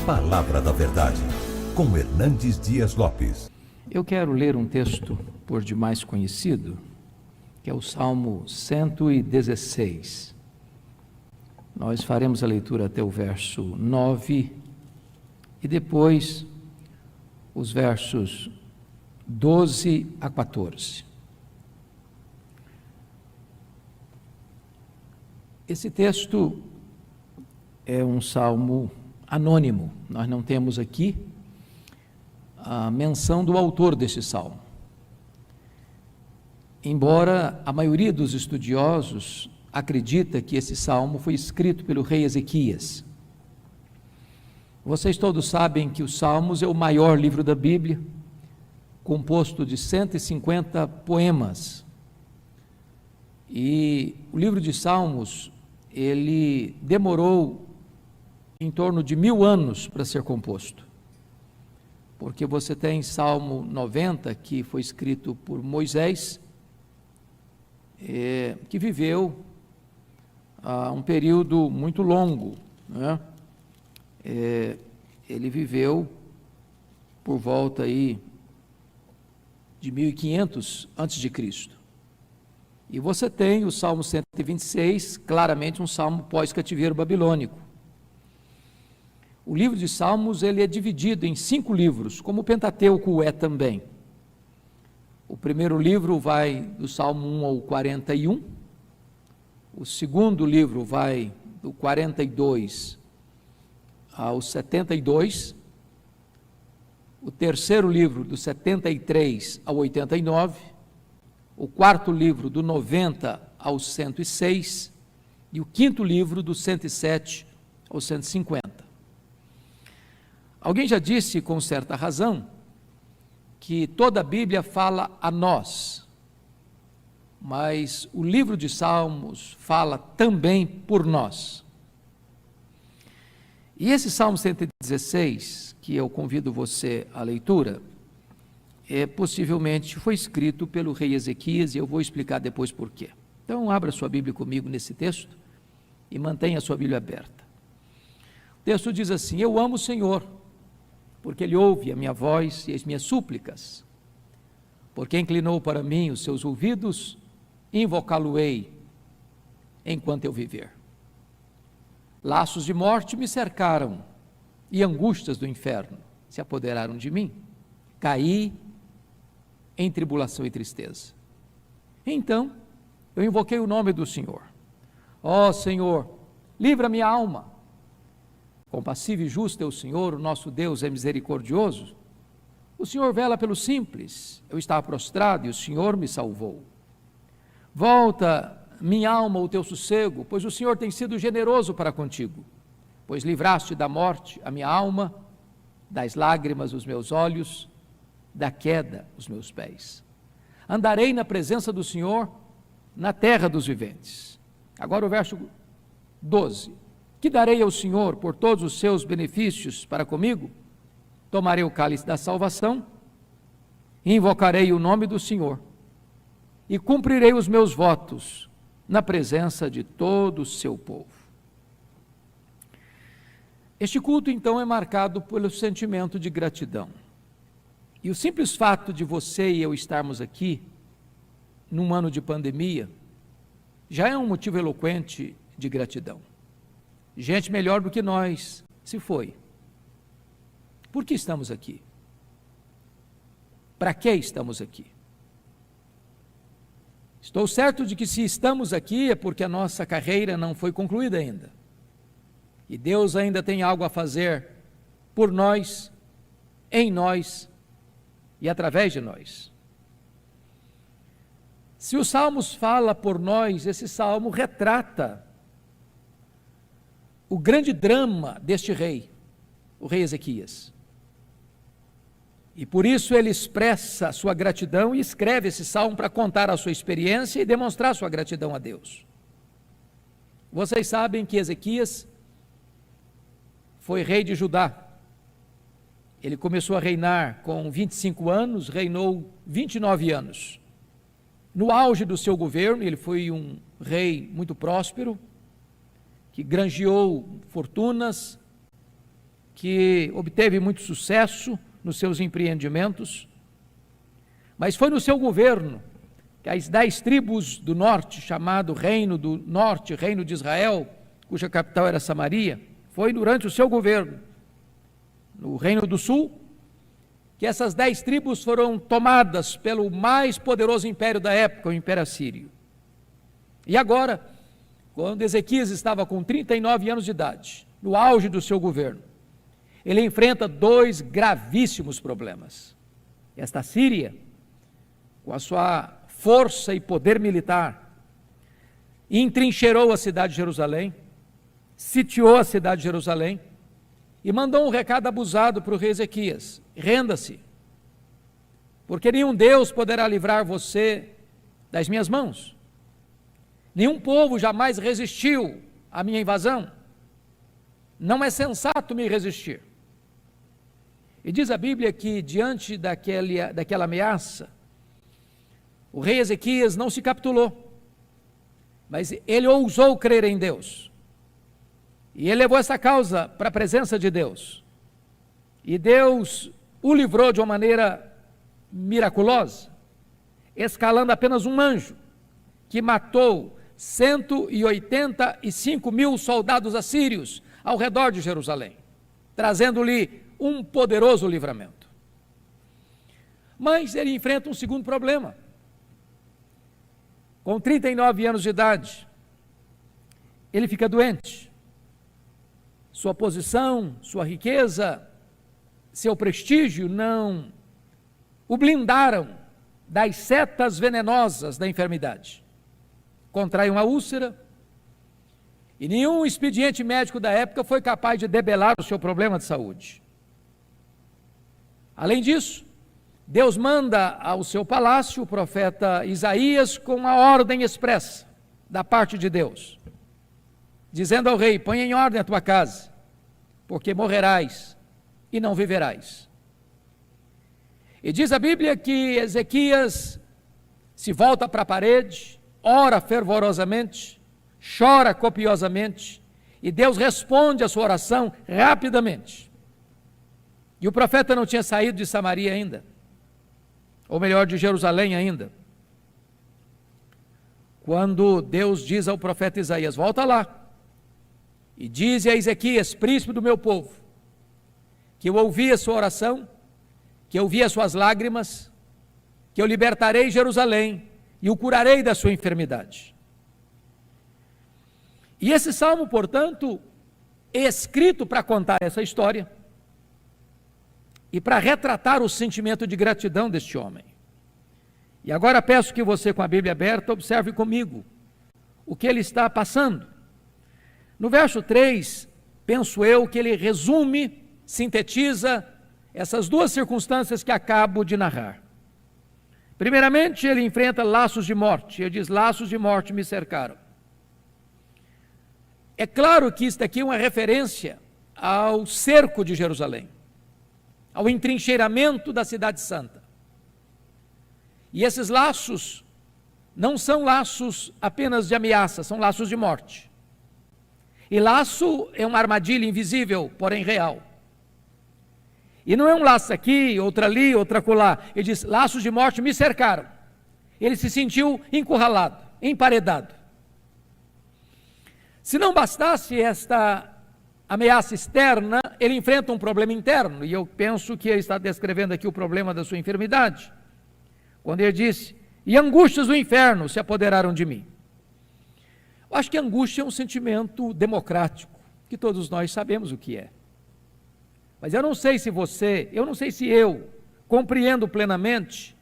Palavra da Verdade, com Hernandes Dias Lopes. Eu quero ler um texto por demais conhecido, que é o Salmo 116. Nós faremos a leitura até o verso 9 e depois os versos 12 a 14. Esse texto é um salmo anônimo, nós não temos aqui a menção do autor desse salmo. Embora a maioria dos estudiosos acredita que esse salmo foi escrito pelo rei Ezequias. Vocês todos sabem que os Salmos é o maior livro da Bíblia, composto de 150 poemas. E o livro de Salmos, ele demorou em torno de 1000 anos para ser composto. Porque você tem Salmo 90, que foi escrito por Moisés, que viveu um período muito longo, né? Ele viveu por volta aí de 1500 antes de Cristo. E você tem o Salmo 126, claramente um salmo pós-cativeiro babilônico. O livro de Salmos, ele é dividido em 5 livros, como o Pentateuco é também. O primeiro livro vai do Salmo 1 ao 41, o segundo livro vai do 42 ao 72, o terceiro livro do 73 ao 89, o quarto livro do 90 ao 106 e o quinto livro do 107 ao 150. Alguém já disse com certa razão que toda a Bíblia fala a nós, mas o livro de Salmos fala também por nós. E esse Salmo 116, que eu convido você à leitura, possivelmente foi escrito pelo rei Ezequias, e eu vou explicar depois por quê. Então, abra sua Bíblia comigo nesse texto e mantenha a sua Bíblia aberta. O texto diz assim: eu amo o Senhor, porque Ele ouve a minha voz e as minhas súplicas. Porque inclinou para mim os seus ouvidos, invocá-lo-ei enquanto eu viver. Laços de morte me cercaram e angústias do inferno se apoderaram de mim. Caí em tribulação e tristeza. Então, eu invoquei o nome do Senhor. Ó Senhor, livra minha alma. Compassivo e justo é o Senhor, o nosso Deus é misericordioso. O Senhor vela pelo simples. Eu estava prostrado e o Senhor me salvou. Volta, minha alma, o teu sossego, pois o Senhor tem sido generoso para contigo. Pois livraste da morte a minha alma, das lágrimas os meus olhos, da queda os meus pés. Andarei na presença do Senhor, na terra dos viventes. Agora o verso 12. Que darei ao Senhor por todos os seus benefícios para comigo? Tomarei o cálice da salvação, invocarei o nome do Senhor e cumprirei os meus votos na presença de todo o seu povo. Este culto, então, é marcado pelo sentimento de gratidão. E o simples fato de você e eu estarmos aqui, num ano de pandemia, já é um motivo eloquente de gratidão. Gente melhor do que nós se foi. Por que estamos aqui? Para que estamos aqui? Estou certo de que se estamos aqui é porque a nossa carreira não foi concluída ainda. E Deus ainda tem algo a fazer por nós, em nós e através de nós. Se os Salmos fala por nós, esse Salmo retrata o grande drama deste rei, o rei Ezequias. E por isso ele expressa a sua gratidão e escreve esse salmo para contar a sua experiência e demonstrar sua gratidão a Deus. Vocês sabem que Ezequias foi rei de Judá. Ele começou a reinar com 25 anos, reinou 29 anos. No auge do seu governo, ele foi um rei muito próspero, que granjeou fortunas, que obteve muito sucesso nos seus empreendimentos, mas foi no seu governo que as 10 tribos do norte, chamado Reino do Norte, Reino de Israel, cuja capital era Samaria, foi durante o seu governo, no Reino do Sul, que essas 10 tribos foram tomadas pelo mais poderoso império da época, o Império Assírio. E agora, quando Ezequias estava com 39 anos de idade, no auge do seu governo, ele enfrenta 2 gravíssimos problemas. Esta Síria, com a sua força e poder militar, entrincheirou a cidade de Jerusalém, sitiou a cidade de Jerusalém e mandou um recado abusado para o rei Ezequias: renda-se, porque nenhum Deus poderá livrar você das minhas mãos. Nenhum povo jamais resistiu à minha invasão. Não é sensato me resistir. E diz a Bíblia que, diante daquela ameaça, o rei Ezequias não se capitulou, mas ele ousou crer em Deus. E ele levou essa causa para a presença de Deus. E Deus o livrou de uma maneira miraculosa, escalando apenas um anjo, que matou 185 mil soldados assírios ao redor de Jerusalém, trazendo-lhe um poderoso livramento. Mas ele enfrenta um segundo problema. Com 39 anos de idade, ele fica doente. Sua posição, sua riqueza, seu prestígio não o blindaram das setas venenosas da enfermidade. Contrai uma úlcera e nenhum expediente médico da época foi capaz de debelar o seu problema de saúde. Além disso, Deus manda ao seu palácio o profeta Isaías com uma ordem expressa da parte de Deus, dizendo ao rei: põe em ordem a tua casa, porque morrerás e não viverás. E diz a Bíblia que Ezequias se volta para a parede, ora fervorosamente, chora copiosamente, e Deus responde a sua oração rapidamente. E o profeta não tinha saído de Samaria ainda, ou melhor, de Jerusalém ainda, quando Deus diz ao profeta Isaías: volta lá, e dize a Ezequias, príncipe do meu povo, que eu ouvi a sua oração, que eu vi as suas lágrimas, que eu libertarei Jerusalém e o curarei da sua enfermidade. E esse salmo, portanto, é escrito para contar essa história e para retratar o sentimento de gratidão deste homem. E agora peço que você, com a Bíblia aberta, observe comigo o que ele está passando. No verso 3, penso eu que ele resume, sintetiza essas 2 circunstâncias que acabo de narrar. Primeiramente, ele enfrenta laços de morte. Ele diz: laços de morte me cercaram. É claro que isto aqui é uma referência ao cerco de Jerusalém, ao entrincheiramento da cidade santa. E esses laços não são laços apenas de ameaça, são laços de morte. E laço é uma armadilha invisível, porém real. E não é um laço aqui, outro ali, outro acolá. Ele diz: laços de morte me cercaram. Ele se sentiu encurralado, emparedado. Se não bastasse esta ameaça externa, ele enfrenta um problema interno. E eu penso que ele está descrevendo aqui o problema da sua enfermidade, quando ele disse: e angústias do inferno se apoderaram de mim. Eu acho que angústia é um sentimento democrático, que todos nós sabemos o que é. Mas eu não sei se você, eu não sei se eu compreendo plenamente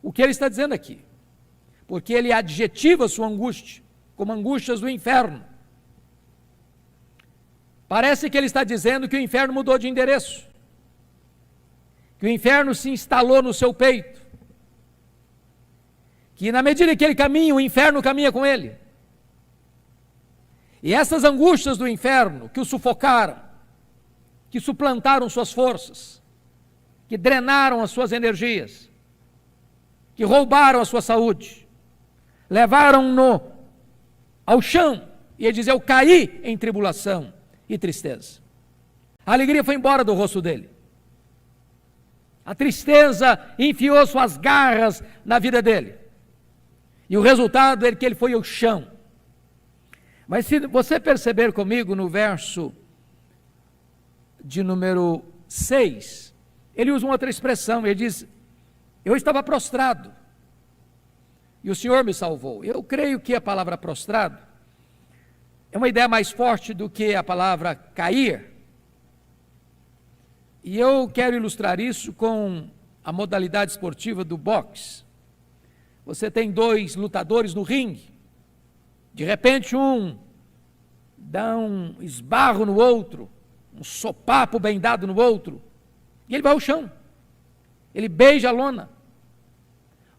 o que ele está dizendo aqui, porque ele adjetiva sua angústia como angústias do inferno. Parece que ele está dizendo que o inferno mudou de endereço, que o inferno se instalou no seu peito, que na medida que ele caminha, o inferno caminha com ele. E essas angústias do inferno que o sufocaram, que suplantaram suas forças, que drenaram as suas energias, que roubaram a sua saúde, levaram-no ao chão, e ele diz: eu caí em tribulação e tristeza. A alegria foi embora do rosto dele. A tristeza enfiou suas garras na vida dele. E o resultado é que ele foi ao chão. Mas se você perceber comigo no verso de número 6, ele usa uma outra expressão, ele diz: eu estava prostrado e o Senhor me salvou. Eu creio que a palavra prostrado é uma ideia mais forte do que a palavra cair. E eu quero ilustrar isso com a modalidade esportiva do boxe. Você tem dois lutadores no ringue. De repente um dá um esbarro no outro, um sopapo bem dado no outro, e ele vai ao chão. Ele beija a lona.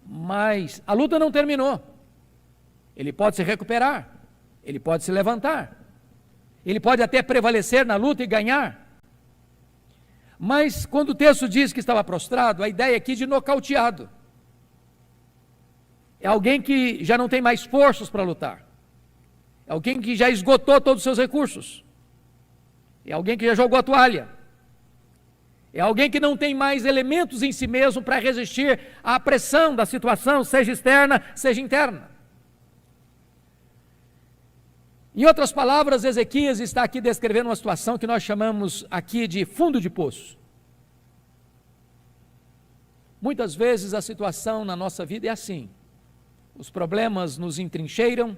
Mas a luta não terminou. Ele pode se recuperar. Ele pode se levantar. Ele pode até prevalecer na luta e ganhar. Mas quando o texto diz que estava prostrado, a ideia aqui é de nocauteado. É alguém que já não tem mais forças para lutar. É alguém que já esgotou todos os seus recursos. É alguém que já jogou a toalha. É alguém que não tem mais elementos em si mesmo para resistir à pressão da situação, seja externa, seja interna. Em outras palavras, Ezequias está aqui descrevendo uma situação que nós chamamos aqui de fundo de poço. Muitas vezes a situação na nossa vida é assim. Os problemas nos entrincheiram,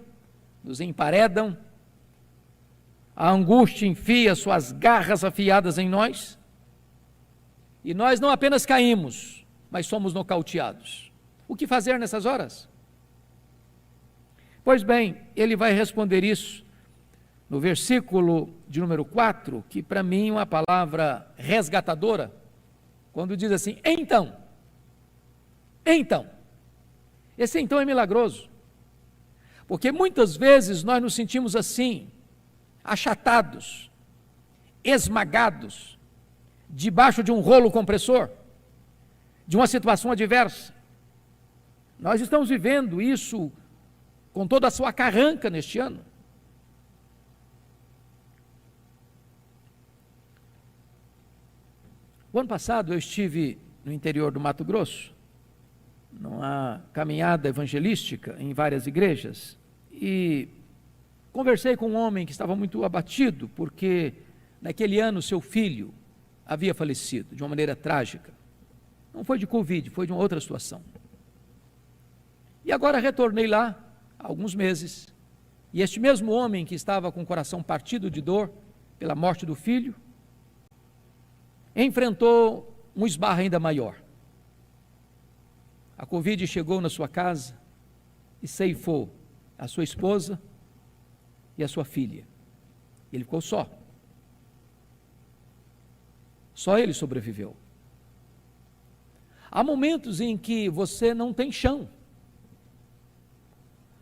nos emparedam, a angústia enfia suas garras afiadas em nós, e nós não apenas caímos, mas somos nocauteados. O que fazer nessas horas? Pois bem, ele vai responder isso no versículo de número 4, que para mim é uma palavra resgatadora, quando diz assim: então. Esse então é milagroso, porque muitas vezes nós nos sentimos assim, achatados, esmagados, debaixo de um rolo compressor, de uma situação adversa. Nós estamos vivendo isso com toda a sua carranca neste ano. O ano passado eu estive no interior do Mato Grosso, numa caminhada evangelística em várias igrejas, e conversei com um homem que estava muito abatido, porque naquele ano seu filho havia falecido de uma maneira trágica. Não foi de Covid, foi de uma outra situação. E agora retornei lá há alguns meses, e este mesmo homem que estava com o coração partido de dor pela morte do filho, enfrentou um esbarro ainda maior. A Covid chegou na sua casa e ceifou a sua esposa e a sua filha. Ele ficou só. Só ele sobreviveu. Há momentos em que você não tem chão.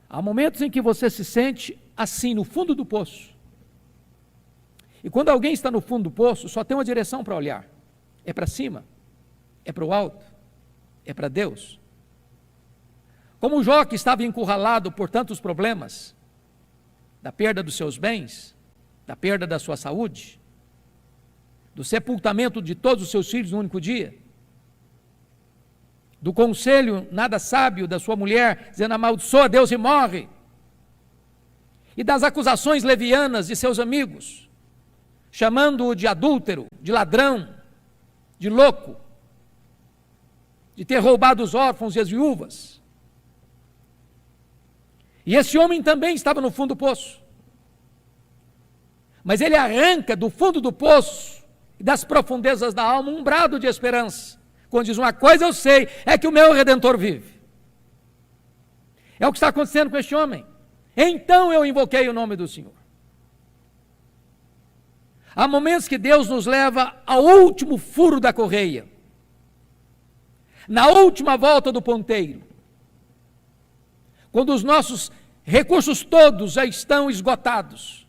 Há momentos em que você se sente assim, no fundo do poço. E quando alguém está no fundo do poço, só tem uma direção para olhar. É para cima, é para o alto, é para Deus. Como Jó, que estava encurralado por tantos problemas, da perda dos seus bens, da perda da sua saúde, do sepultamento de todos os seus filhos no único dia, do conselho nada sábio da sua mulher, dizendo amaldiçoa Deus e morre, e das acusações levianas de seus amigos, chamando-o de adúltero, de ladrão, de louco, de ter roubado os órfãos e as viúvas. E esse homem também estava no fundo do poço. Mas ele arranca do fundo do poço e das profundezas da alma um brado de esperança, quando diz: uma coisa eu sei, é que o meu Redentor vive. É o que está acontecendo com este homem. Então eu invoquei o nome do Senhor. Há momentos que Deus nos leva ao último furo da correia, na última volta do ponteiro, quando os nossos recursos todos já estão esgotados,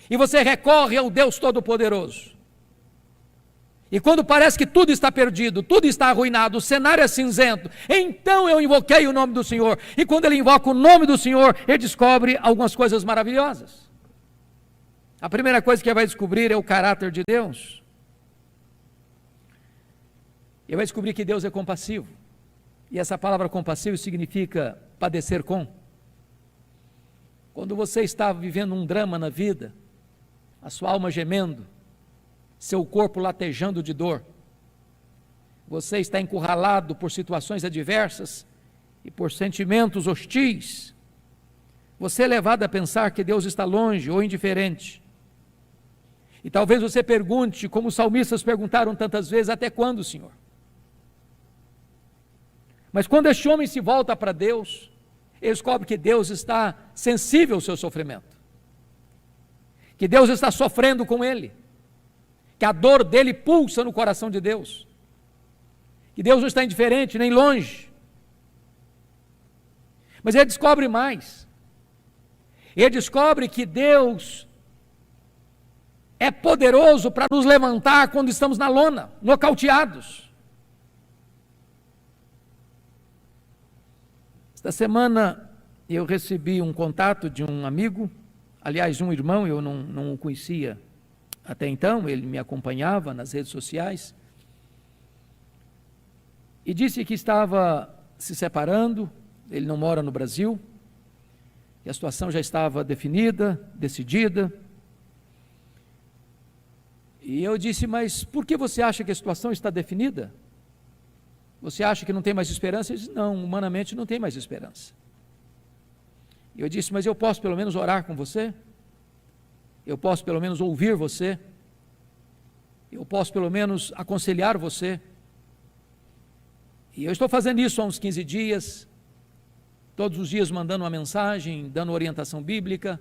e você recorre ao Deus Todo-Poderoso, e quando parece que tudo está perdido, tudo está arruinado, o cenário é cinzento, então eu invoquei o nome do Senhor, e quando ele invoca o nome do Senhor, ele descobre algumas coisas maravilhosas. A primeira coisa que ele vai descobrir é o caráter de Deus. Ele vai descobrir que Deus é compassivo. E essa palavra compassivo significa padecer com. Quando você está vivendo um drama na vida, a sua alma gemendo, seu corpo latejando de dor, você está encurralado por situações adversas e por sentimentos hostis, você é levado a pensar que Deus está longe ou indiferente. E talvez você pergunte, como os salmistas perguntaram tantas vezes, até quando, Senhor? Mas quando este homem se volta para Deus, ele descobre que Deus está sensível ao seu sofrimento, que Deus está sofrendo com ele, que a dor dele pulsa no coração de Deus, que Deus não está indiferente nem longe. Mas ele descobre mais, ele descobre que Deus é poderoso para nos levantar quando estamos na lona, nocauteados. Esta semana eu recebi um contato de um amigo, aliás, um irmão, eu não o conhecia até então, ele me acompanhava nas redes sociais, e disse que estava se separando, ele não mora no Brasil, que a situação já estava definida, decidida. E eu disse, mas por que você acha que a situação está definida? Você acha que não tem mais esperança? Ele disse, não, humanamente não tem mais esperança. Eu disse, mas eu posso pelo menos orar com você? Eu posso pelo menos ouvir você? Eu posso pelo menos aconselhar você? E eu estou fazendo isso há uns 15 dias, todos os dias mandando uma mensagem, dando orientação bíblica.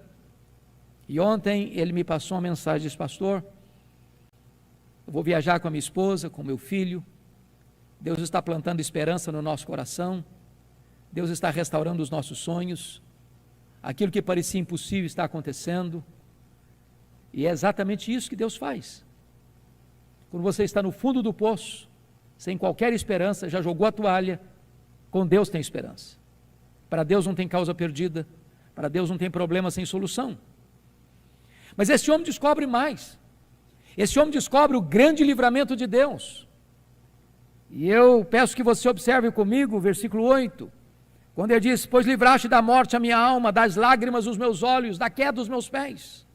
E ontem ele me passou uma mensagem, disse, pastor, eu vou viajar com a minha esposa, com meu filho, Deus está plantando esperança no nosso coração, Deus está restaurando os nossos sonhos, aquilo que parecia impossível está acontecendo, e é exatamente isso que Deus faz. Quando você está no fundo do poço, sem qualquer esperança, já jogou a toalha, com Deus tem esperança. Para Deus não tem causa perdida, para Deus não tem problema sem solução. Mas esse homem descobre mais, esse homem descobre o grande livramento de Deus. E eu peço que você observe comigo o versículo 8, quando ele diz, pois livraste da morte a minha alma, das lágrimas os meus olhos, da queda dos meus pés.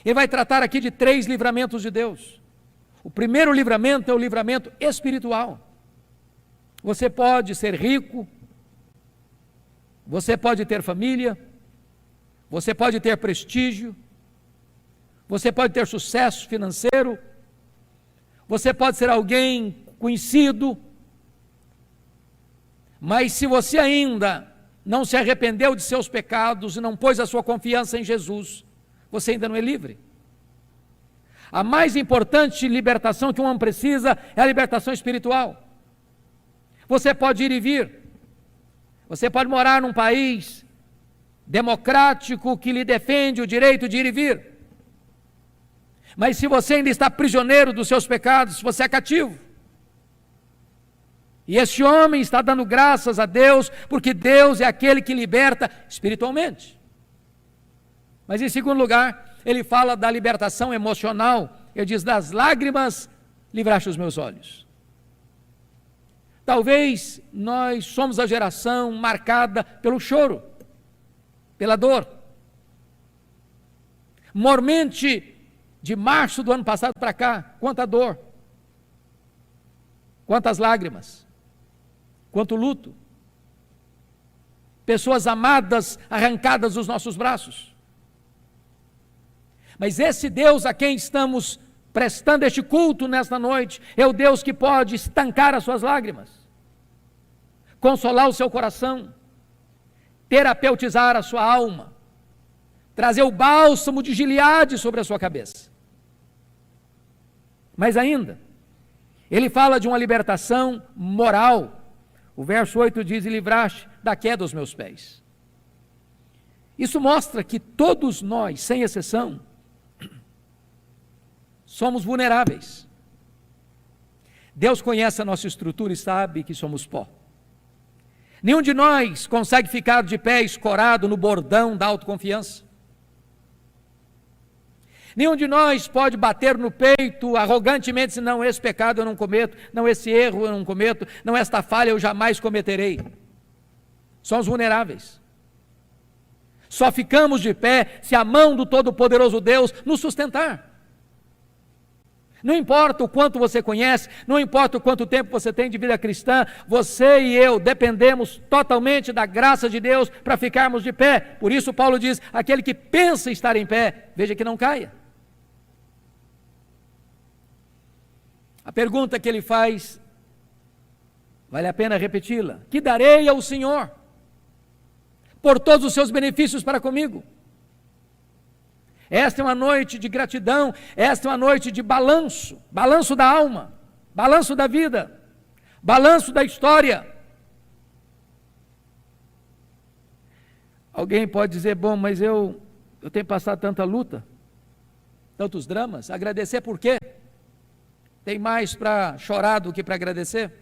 Ele vai tratar aqui de 3 livramentos de Deus. O primeiro livramento é o livramento espiritual. Você pode ser rico, você pode ter família, você pode ter prestígio, você pode ter sucesso financeiro, você pode ser alguém conhecido, mas se você ainda não se arrependeu de seus pecados e não pôs a sua confiança em Jesus, você ainda não é livre. A mais importante libertação que um homem precisa é a libertação espiritual. Você pode ir e vir, você pode morar num país democrático que lhe defende o direito de ir e vir, mas se você ainda está prisioneiro dos seus pecados, você é cativo. E esse homem está dando graças a Deus, porque Deus é aquele que liberta espiritualmente. Mas em segundo lugar, ele fala da libertação emocional. Ele diz, das lágrimas livraste os meus olhos. Talvez nós somos a geração marcada pelo choro, pela dor. Mormente, de março do ano passado para cá, quanta dor, quantas lágrimas, quanto luto, pessoas amadas arrancadas dos nossos braços. Mas esse Deus a quem estamos prestando este culto nesta noite, é o Deus que pode estancar as suas lágrimas, consolar o seu coração, terapeutizar a sua alma, trazer o bálsamo de Gileade sobre a sua cabeça. Mas ainda, ele fala de uma libertação moral. O verso 8 diz, e livraste da queda dos meus pés. Isso mostra que todos nós, sem exceção, somos vulneráveis. Deus conhece a nossa estrutura e sabe que somos pó. Nenhum de nós consegue ficar de pé escorado no bordão da autoconfiança. Nenhum de nós pode bater no peito arrogantemente, dizer, não, esse pecado eu não cometo, não, esse erro eu não cometo, não, esta falha eu jamais cometerei. Somos vulneráveis. Só ficamos de pé se a mão do Todo-Poderoso Deus nos sustentar. Não importa o quanto você conhece, não importa o quanto tempo você tem de vida cristã, você e eu dependemos totalmente da graça de Deus para ficarmos de pé. Por isso Paulo diz, aquele que pensa estar em pé, veja que não caia. A pergunta que ele faz, vale a pena repeti-la: que darei ao Senhor por todos os seus benefícios para comigo? Esta é uma noite de gratidão, esta é uma noite de balanço, balanço da alma, balanço da vida, balanço da história. Alguém pode dizer, bom, mas eu tenho passado tanta luta, tantos dramas, agradecer por quê? Tem mais para chorar do que para agradecer?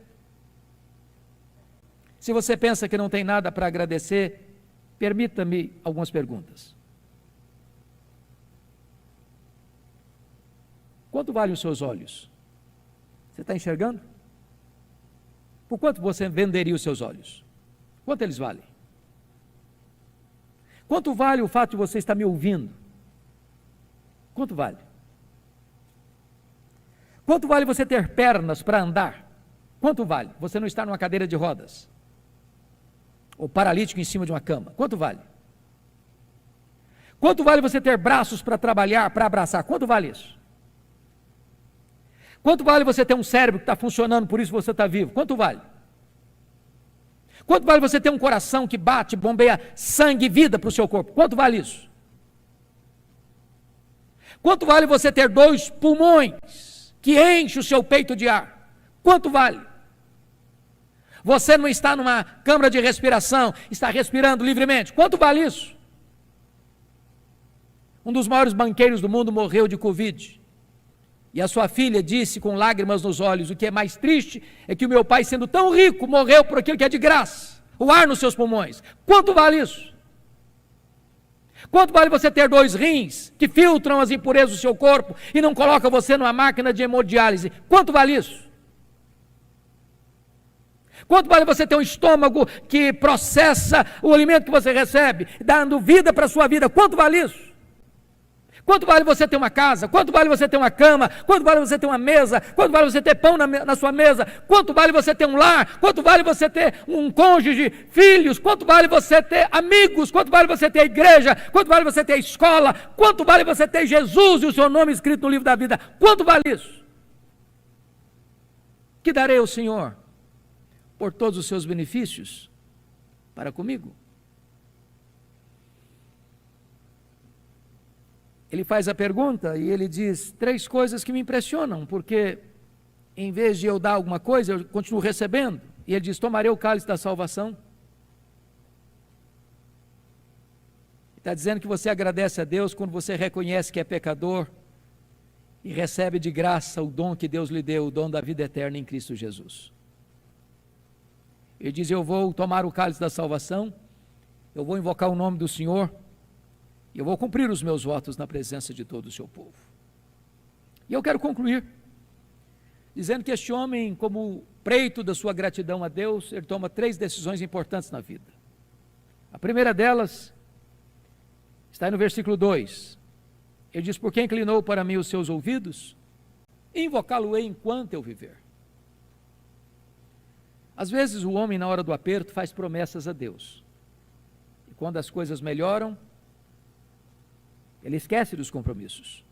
Se você pensa que não tem nada para agradecer, permita-me algumas perguntas. Quanto valem os seus olhos? Você está enxergando? Por quanto você venderia os seus olhos? Quanto eles valem? Quanto vale o fato de você estar me ouvindo? Quanto vale? Quanto vale você ter pernas para andar? Quanto vale você não estar numa cadeira de rodas? Ou paralítico em cima de uma cama? Quanto vale? Quanto vale você ter braços para trabalhar, para abraçar? Quanto vale isso? Quanto vale você ter um cérebro que está funcionando, por isso você está vivo? Quanto vale? Quanto vale você ter um coração que bate, bombeia sangue e vida para o seu corpo? Quanto vale isso? Quanto vale você ter 2 pulmões que enchem o seu peito de ar? Quanto vale? Você não está numa câmara de respiração, está respirando livremente. Quanto vale isso? Um dos maiores banqueiros do mundo morreu de Covid. E a sua filha disse com lágrimas nos olhos, o que é mais triste é que o meu pai, sendo tão rico, morreu por aquilo que é de graça, o ar nos seus pulmões. Quanto vale isso? Quanto vale você ter 2 rins que filtram as impurezas do seu corpo e não colocam você numa máquina de hemodiálise? Quanto vale isso? Quanto vale você ter um estômago que processa o alimento que você recebe, dando vida para a sua vida? Quanto vale isso? Quanto vale você ter uma casa? Quanto vale você ter uma cama? Quanto vale você ter uma mesa? Quanto vale você ter pão na sua mesa? Quanto vale você ter um lar? Quanto vale você ter um cônjuge, filhos? Quanto vale você ter amigos? Quanto vale você ter igreja? Quanto vale você ter escola? Quanto vale você ter Jesus e o seu nome escrito no livro da vida? Quanto vale isso? Que darei ao Senhor por todos os seus benefícios para comigo? Ele faz a pergunta e ele diz 3 coisas que me impressionam, porque em vez de eu dar alguma coisa, eu continuo recebendo. E ele diz, tomarei o cálice da salvação. Está dizendo que você agradece a Deus quando você reconhece que é pecador e recebe de graça o dom que Deus lhe deu, o dom da vida eterna em Cristo Jesus. Ele diz, eu vou tomar o cálice da salvação, eu vou invocar o nome do Senhor, e eu vou cumprir os meus votos na presença de todo o seu povo. E eu quero concluir dizendo que este homem, como preito da sua gratidão a Deus, ele toma 3 decisões importantes na vida. A primeira delas está aí no versículo 2. Ele diz, porque inclinou para mim os seus ouvidos, invocá-lo-ei enquanto eu viver. Às vezes o homem, na hora do aperto, faz promessas a Deus. E quando as coisas melhoram, ele esquece dos compromissos.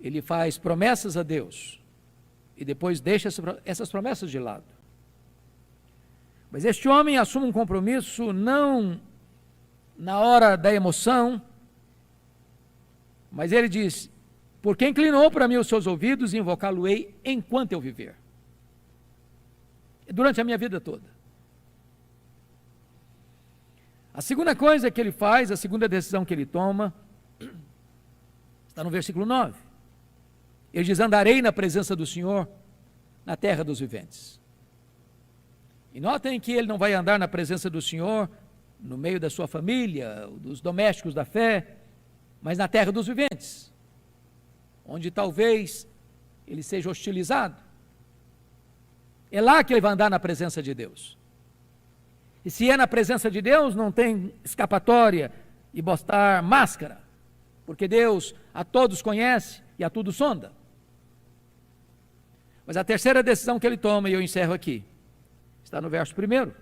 Ele faz promessas a Deus e depois deixa essas promessas de lado. Mas este homem assume um compromisso não na hora da emoção, mas ele diz, porque inclinou para mim os seus ouvidos e invocá-lo-ei enquanto eu viver. Durante a minha vida toda. A segunda coisa que ele faz, a segunda decisão que ele toma, está no versículo 9. Ele diz, andarei na presença do Senhor na terra dos viventes. E notem que ele não vai andar na presença do Senhor no meio da sua família, dos domésticos da fé, mas na terra dos viventes, onde talvez ele seja hostilizado. É lá que ele vai andar na presença de Deus. E se é na presença de Deus, não tem escapatória e botar máscara, porque Deus a todos conhece e a tudo sonda. Mas a terceira decisão que ele toma, e eu encerro aqui, está no verso 1.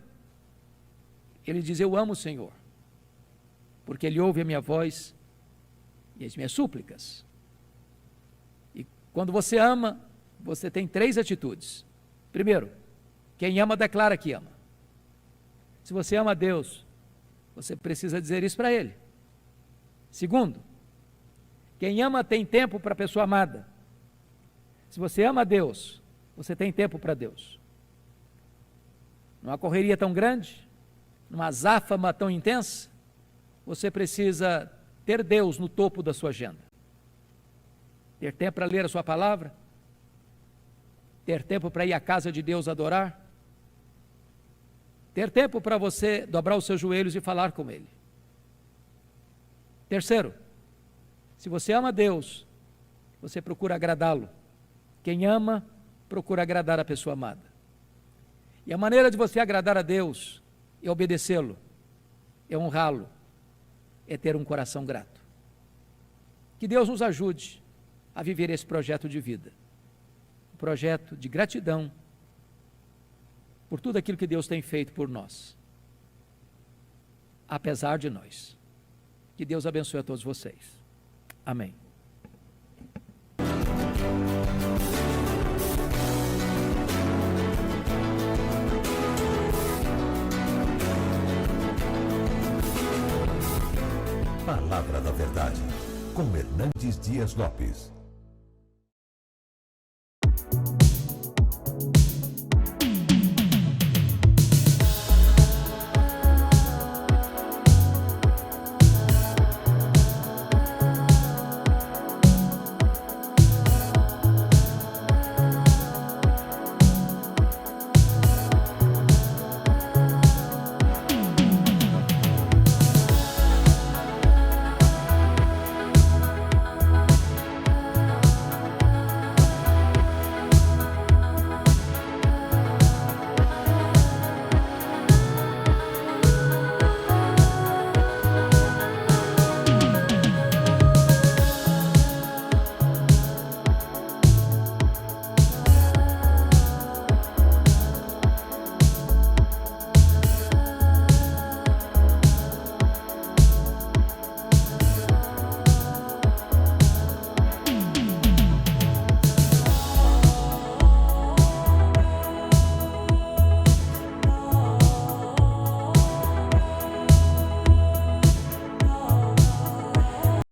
Ele diz: eu amo o Senhor, porque Ele ouve a minha voz e as minhas súplicas. E quando você ama, você tem 3 atitudes. Primeiro, quem ama declara que ama. Se você ama a Deus, você precisa dizer isso para Ele. Segundo, quem ama tem tempo para a pessoa amada. Se você ama a Deus, você tem tempo para Deus. Numa correria tão grande, numa azáfama tão intensa, você precisa ter Deus no topo da sua agenda. Ter tempo para ler a sua palavra, ter tempo para ir à casa de Deus adorar, ter tempo para você dobrar os seus joelhos e falar com Ele. Terceiro, se você ama Deus, você procura agradá-lo. Quem ama, procura agradar a pessoa amada. E a maneira de você agradar a Deus é obedecê-lo, é honrá-lo, é ter um coração grato. Que Deus nos ajude a viver esse projeto de vida, um projeto de gratidão por tudo aquilo que Deus tem feito por nós, apesar de nós. Que Deus abençoe a todos vocês. Amém. Palavra da Verdade, com Hernandes Dias Lopes.